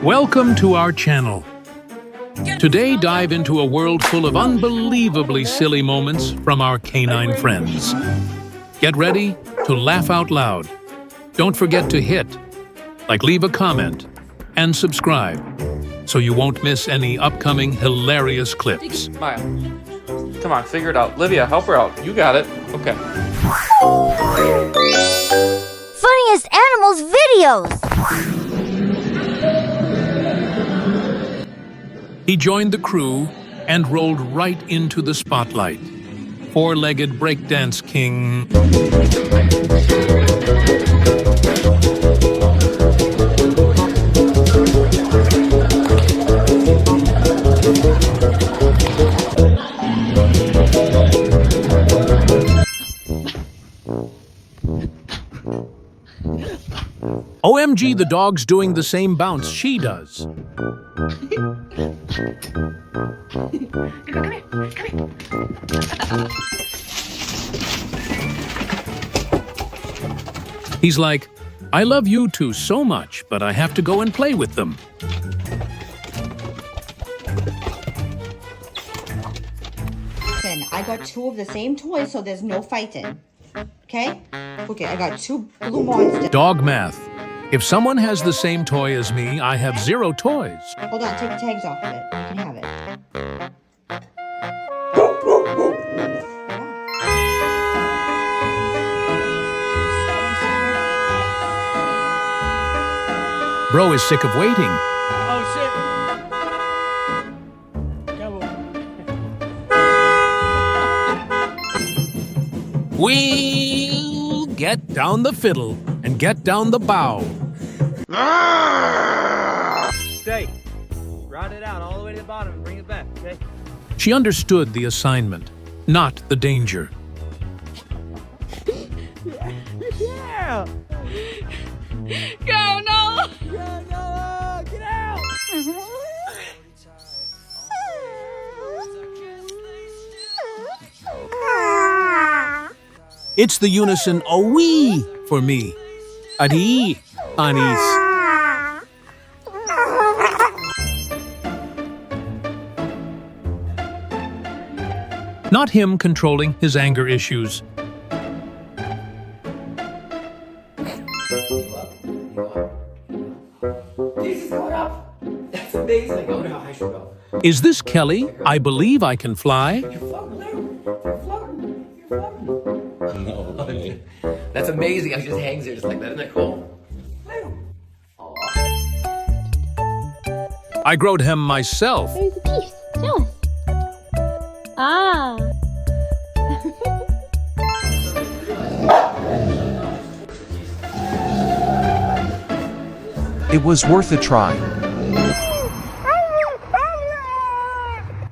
Welcome to our channel. Today, dive into a world full of unbelievably silly moments from our canine friends. Get ready to laugh out loud. Don't forget to hit, leave a comment, and subscribe so you won't miss any upcoming hilarious clips. Maya, come on, figure it out. Livia, help her out. You got it. Okay. Funniest animals videos! He joined the crew and rolled right into the spotlight. Four-legged breakdance king. OMG, the dog's doing the same bounce she does. He's like, I love you two so much, but I have to go and play with them. Listen, I got two of the same toys, so there's no fighting. Okay? Okay, I got two blue monsters. Dog math. If someone has the same toy as me, I have 0 toys. Hold on, take the tags off of it. You can have it. Bro is sick of waiting. Oh shit! We'll get down the fiddle and get down the bow. Stay. Ride it out all the way to the bottom and bring it back, okay? She understood the assignment, not the danger. Yeah! Go, no! Go, go, get out! It's the unison "oh-wee" for me. Adi, Anis. Not him controlling his anger issues. Jesus, going up. That's amazing. Oh no, I should go. Is this Kelly? I believe I can fly. You're floating, Lou. You're floating. You're floating. No way. That's amazing. I just hangs there just like that. Isn't that cool? Lou. I growed him myself. There's a piece. Show us. Ah. It was worth a try.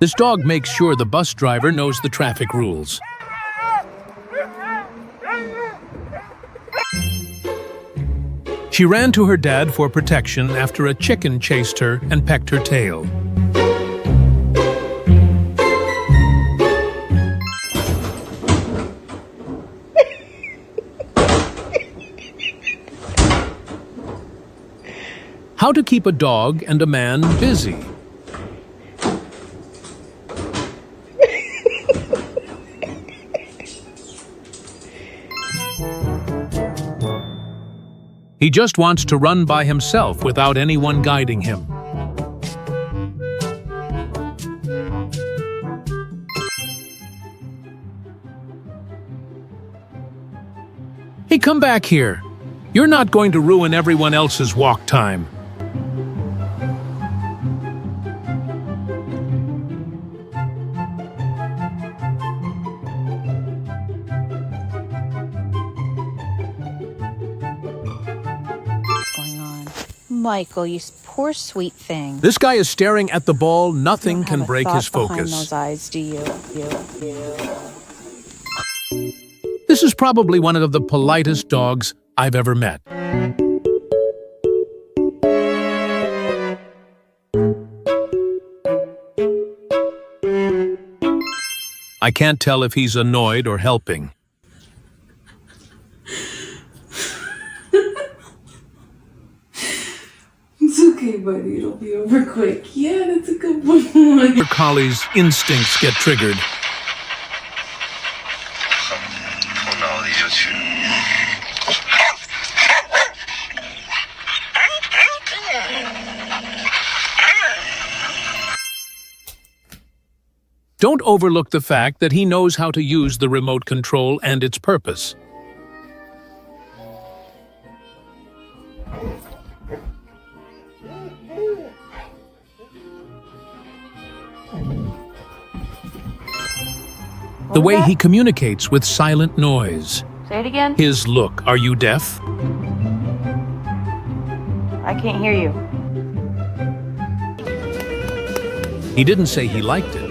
This dog makes sure the bus driver knows the traffic rules. She ran to her dad for protection after a chicken chased her and pecked her tail. How to keep a dog and a man busy. He just wants to run by himself without anyone guiding him. Hey, come back here. You're not going to ruin everyone else's walk time. Michael, you poor sweet thing. This guy is staring at the ball. Nothing can break his behind focus. those eyes, do you? This is probably one of the politest dogs I've ever met. I can't tell if he's annoyed or helping. It's okay. okay, buddy. It'll be over quick. Yeah, that's a good boy. Your collie's instincts get triggered. Don't overlook the fact that he knows how to use the remote control and its purpose. The way he communicates with silent noise. Say it again. His look. Are you deaf? I can't hear you. He didn't say he liked it.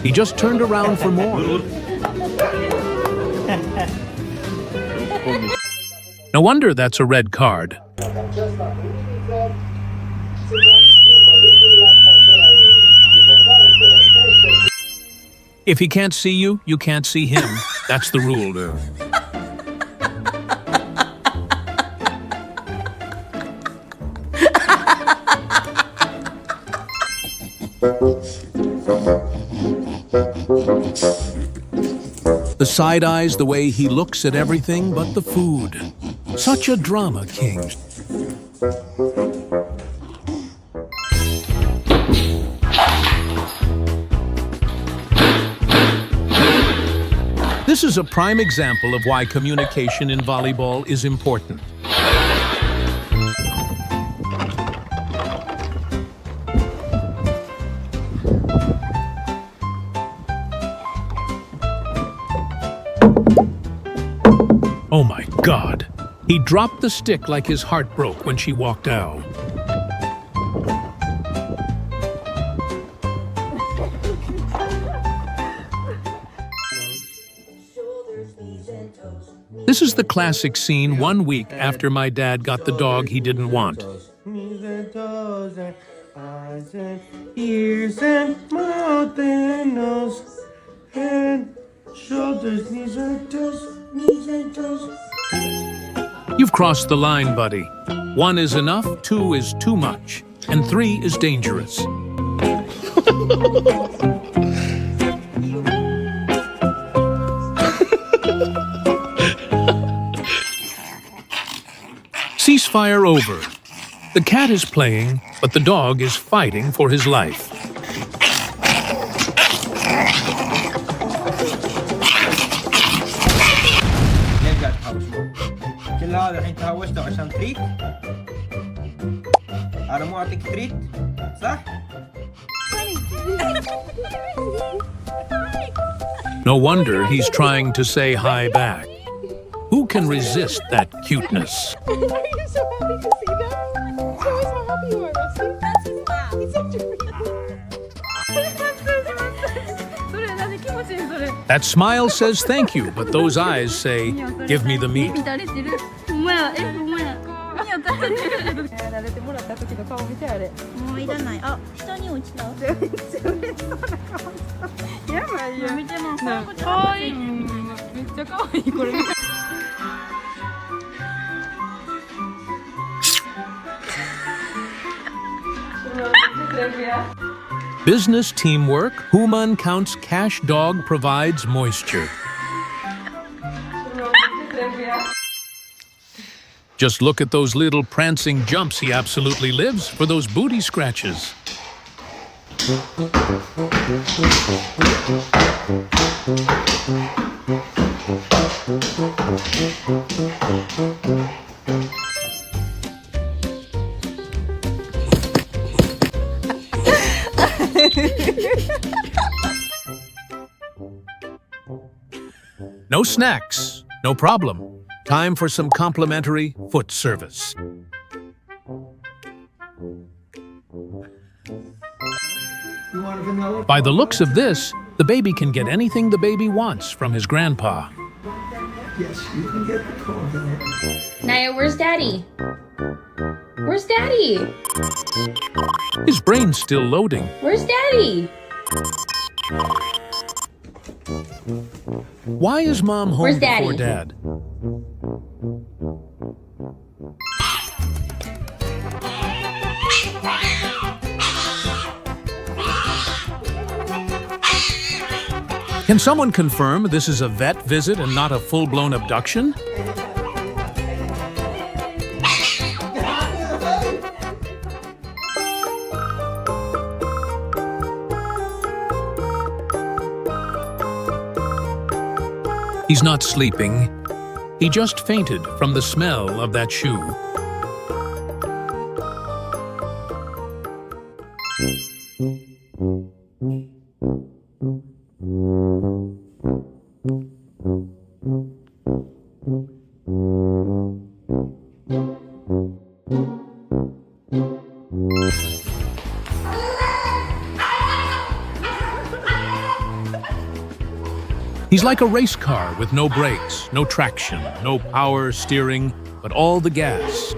He just turned around for more. No wonder that's a red card. If he can't see you, you can't see him. That's the rule. The side eyes, the way he looks at everything but the food. Such a drama king. This is a prime example of why communication in volleyball is important. Oh my God! He dropped the stick like his heart broke when she walked out. This is the classic scene 1 week after my dad got the dog he didn't want. Knees and toes and eyes and ears and mouth and nose and shoulders, knees and toes, knees and toes. You've crossed the line, buddy. 1 is enough, 2 is too much, and 3 is dangerous. Ceasefire over. The cat is playing, but the dog is fighting for his life. نرجع تحوش كل هذا الحين تهوشته عشان تريت. أنا مو أعطيك تريت صح؟ No wonder he's trying to say hi back. Who can resist that cuteness? Are you so happy to see that? Show us how happy you are, Rusty. That's his laugh. He's such a That smile says thank you, but those eyes say, give me the meat. Business teamwork, Human counts cash, dog provides moisture. Just look at those little prancing jumps. He absolutely lives for those booty scratches. No snacks, no problem. Time for some complimentary foot service. By the looks of this, the baby can get anything the baby wants from his grandpa. Yes, you can get the car. Naya, where's Daddy? Where's Daddy? His brain's still loading. Where's Daddy? Why is Mom home Where's before Daddy? Dad? Can someone confirm this is a vet visit and not a full-blown abduction? He's not sleeping. He just fainted from the smell of that shoe. He's like a race car with no brakes, no traction, no power steering, but all the gas.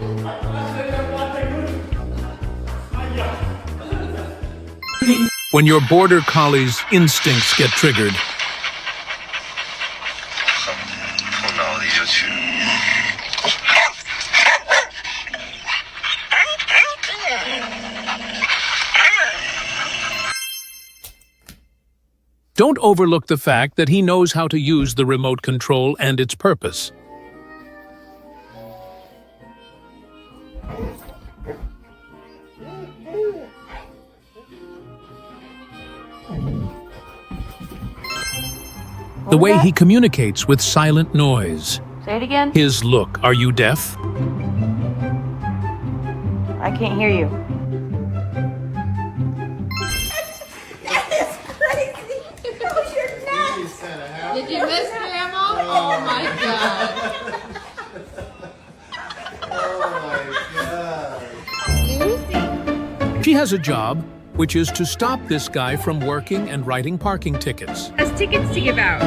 When your border collie's instincts get triggered, don't overlook the fact that he knows how to use the remote control and its purpose. The way he communicates with silent noise. Say it again. His look. Are you deaf? I can't hear you. Did you miss Grandma? Oh my god. She has a job, which is to stop this guy from working and writing parking tickets. Has tickets to give out.